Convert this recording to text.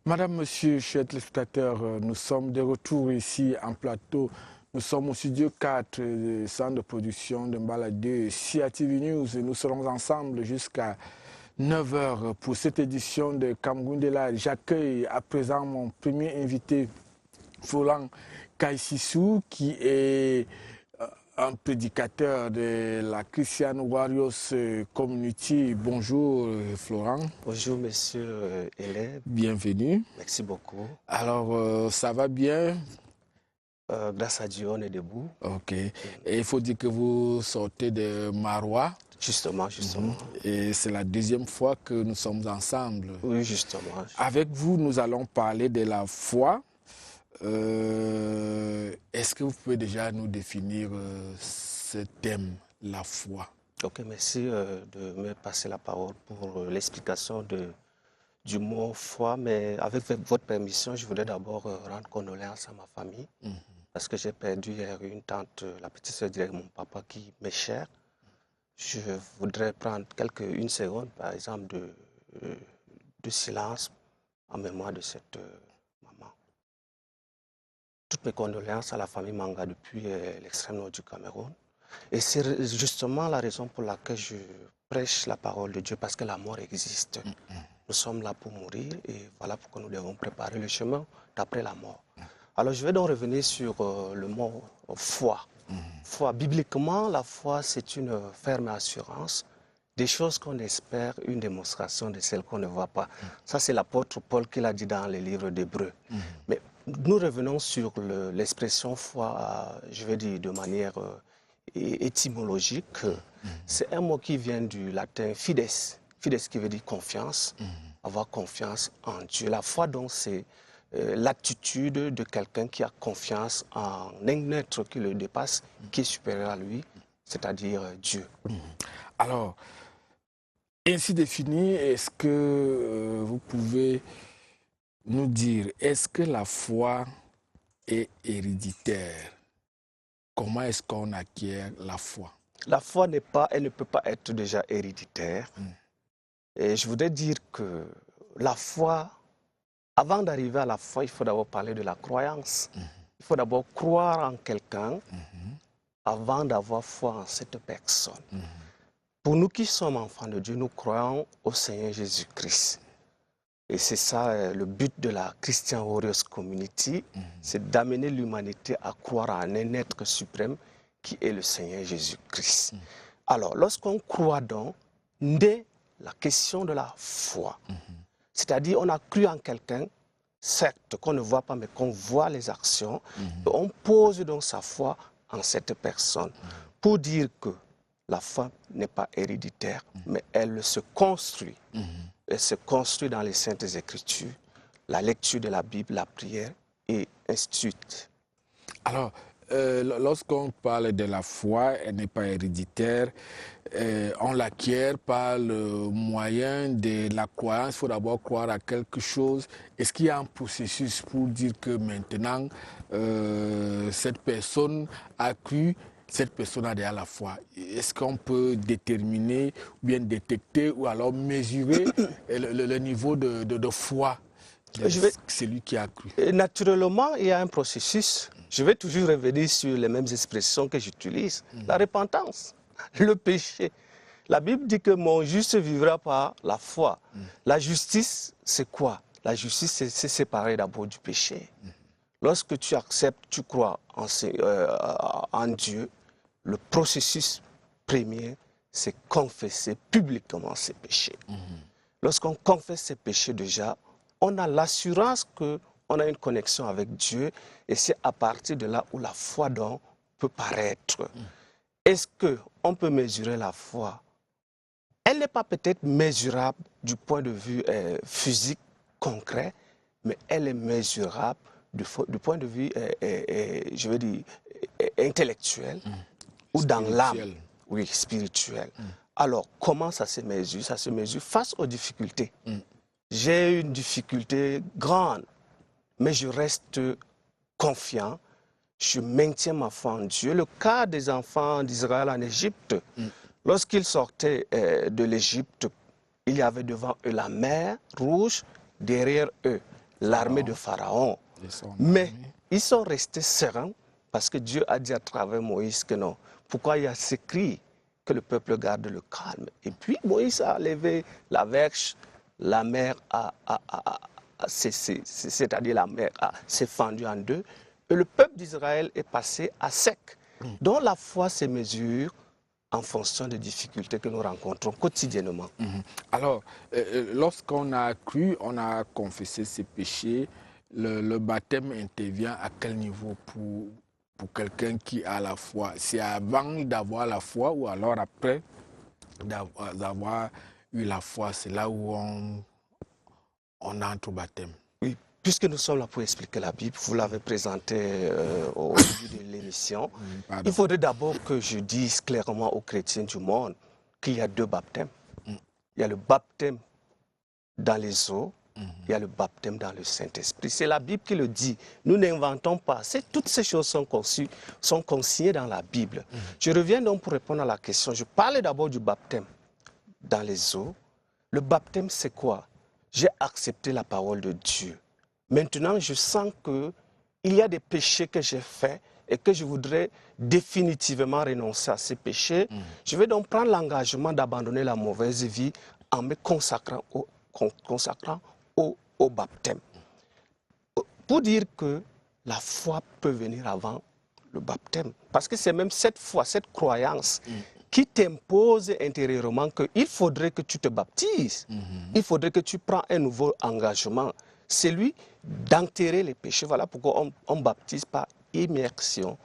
Madame, Monsieur, chers téléspectateurs, nous sommes de retour ici en plateau. Nous sommes au studio 4 du centre de production de Mbala 2, CIATV News. Et nous serons ensemble jusqu'à 9 h pour cette édition de Cameroun de l'Art. J'accueille à présent mon premier invité, Florent Kaïsissou, qui est un prédicateur de la Christian Warriors Community. Bonjour Florent. Bonjour monsieur Hélène. Bienvenue. Merci beaucoup. Alors, ça va bien? Grâce à Dieu, on est debout. Ok. Et il faut dire que vous sortez de Marois. Justement. Et c'est la deuxième fois que nous sommes ensemble. Oui, justement. Avec vous, nous allons parler de la foi. Est-ce que vous pouvez déjà nous définir ce thème, la foi? Ok, merci de me passer la parole pour l'explication du mot foi. Mais avec votre permission, je voudrais d'abord rendre condoléances à ma famille. Parce que j'ai perdu hier une tante, la petite sœur de mon papa qui m'est chère. Je voudrais prendre une seconde, par exemple, de silence en mémoire de cette maman. Toutes mes condoléances à la famille Manga depuis l'extrême nord du Cameroun. Et c'est justement la raison pour laquelle je prêche la parole de Dieu, parce que la mort existe. Nous sommes là pour mourir et voilà pourquoi nous devons préparer le chemin d'après la mort. Alors je vais donc revenir sur le mot foi. Foi, bibliquement, la foi c'est une ferme assurance des choses qu'on espère, une démonstration de celles qu'on ne voit pas. Ça c'est l'apôtre Paul qui l'a dit dans les livres d'Hébreux. Mais nous revenons sur l'expression foi, je vais dire de manière étymologique. C'est un mot qui vient du latin fides, fides qui veut dire confiance, avoir confiance en Dieu. La foi donc c'est l'attitude de quelqu'un qui a confiance en un être qui le dépasse, qui est supérieur à lui, c'est-à-dire Dieu. Alors, ainsi défini, est-ce que vous pouvez nous dire, est-ce que la foi est héréditaire? Comment est-ce qu'on acquiert la foi? La foi elle ne peut pas être déjà héréditaire. Et je voudrais dire que la foi, avant d'arriver à la foi, il faut d'abord parler de la croyance. Il faut d'abord croire en quelqu'un avant d'avoir foi en cette personne. Pour nous qui sommes enfants de Dieu, nous croyons au Seigneur Jésus-Christ. Et c'est ça le but de la Christian Warriors Community, c'est d'amener l'humanité à croire en un être suprême qui est le Seigneur Jésus-Christ. Alors, lorsqu'on croit donc, naît la question de la foi. C'est-à-dire, on a cru en quelqu'un, certes, qu'on ne voit pas, mais qu'on voit les actions. Et on pose donc sa foi en cette personne pour dire que la foi n'est pas héréditaire, mais elle se construit. Elle se construit dans les Saintes Écritures, la lecture de la Bible, la prière, et ainsi de suite. Alors, lorsqu'on parle de la foi, elle n'est pas héréditaire. On l'acquiert par le moyen de la croyance. Il faut d'abord croire à quelque chose. Est-ce qu'il y a un processus pour dire que maintenant, cette personne a cru, cette personne a déjà la foi? Est-ce qu'on peut déterminer, ou bien détecter, ou alors mesurer le niveau de foi de celui qui a cru? Naturellement, il y a un processus. Je vais toujours revenir sur les mêmes expressions que j'utilise. La repentance, le péché. La Bible dit que mon juste vivra par la foi. La justice, c'est quoi? La justice, c'est se séparer d'abord du péché. Lorsque tu acceptes, tu crois en Dieu, le processus premier, c'est confesser publiquement ses péchés. Lorsqu'on confesse ses péchés déjà, on a l'assurance qu'on a une connexion avec Dieu et c'est à partir de là où la foi donc peut paraître. Est-ce qu'on peut mesurer la foi? Elle n'est pas peut-être mesurable du point de vue physique, concret, mais elle est mesurable du point de vue, je veux dire, intellectuel ou dans l'âme, oui, spirituel. Alors, comment ça se mesure? Ça se mesure face aux difficultés. J'ai une difficulté grande, mais je reste confiant. Je maintiens ma foi en Dieu. Le cas des enfants d'Israël en Égypte, lorsqu'ils sortaient de l'Égypte, il y avait devant eux la mer Rouge, derrière eux l'armée de Pharaon. Mais ils sont restés sereins parce que Dieu a dit à travers Moïse que non. Pourquoi il y a ces cris que le peuple garde le calme? Et puis Moïse a levé la verge, la mer c'est-à-dire la mer s'est fendue en deux, et le peuple d'Israël est passé à sec. Donc la foi se mesure en fonction des difficultés que nous rencontrons quotidiennement. Alors, lorsqu'on a cru, on a confessé ses péchés, le baptême intervient à quel niveau pour quelqu'un qui a la foi? C'est avant d'avoir la foi ou alors après d'avoir eu la foi? C'est là où on entre au baptême. Oui, puisque nous sommes là pour expliquer la Bible, vous l'avez présenté au début de l'émission, il faudrait d'abord que je dise clairement aux chrétiens du monde qu'il y a deux baptêmes. Il y a le baptême dans les eaux, il y a le baptême dans le Saint-Esprit. C'est la Bible qui le dit. Nous n'inventons pas. Toutes ces choses sont consignées dans la Bible. Je reviens donc pour répondre à la question. Je parlais d'abord du baptême dans les eaux. Le baptême, c'est quoi? J'ai accepté la parole de Dieu. Maintenant, je sens qu'il y a des péchés que j'ai faits et que je voudrais définitivement renoncer à ces péchés. Je vais donc prendre l'engagement d'abandonner la mauvaise vie en me consacrant au baptême. Pour dire que la foi peut venir avant le baptême. Parce que c'est même cette foi, cette croyance qui t'impose intérieurement qu'il faudrait que tu te baptises. Il faudrait que tu prends un nouveau engagement. C'est lui d'enterrer les péchés. Voilà pourquoi on baptise par immersion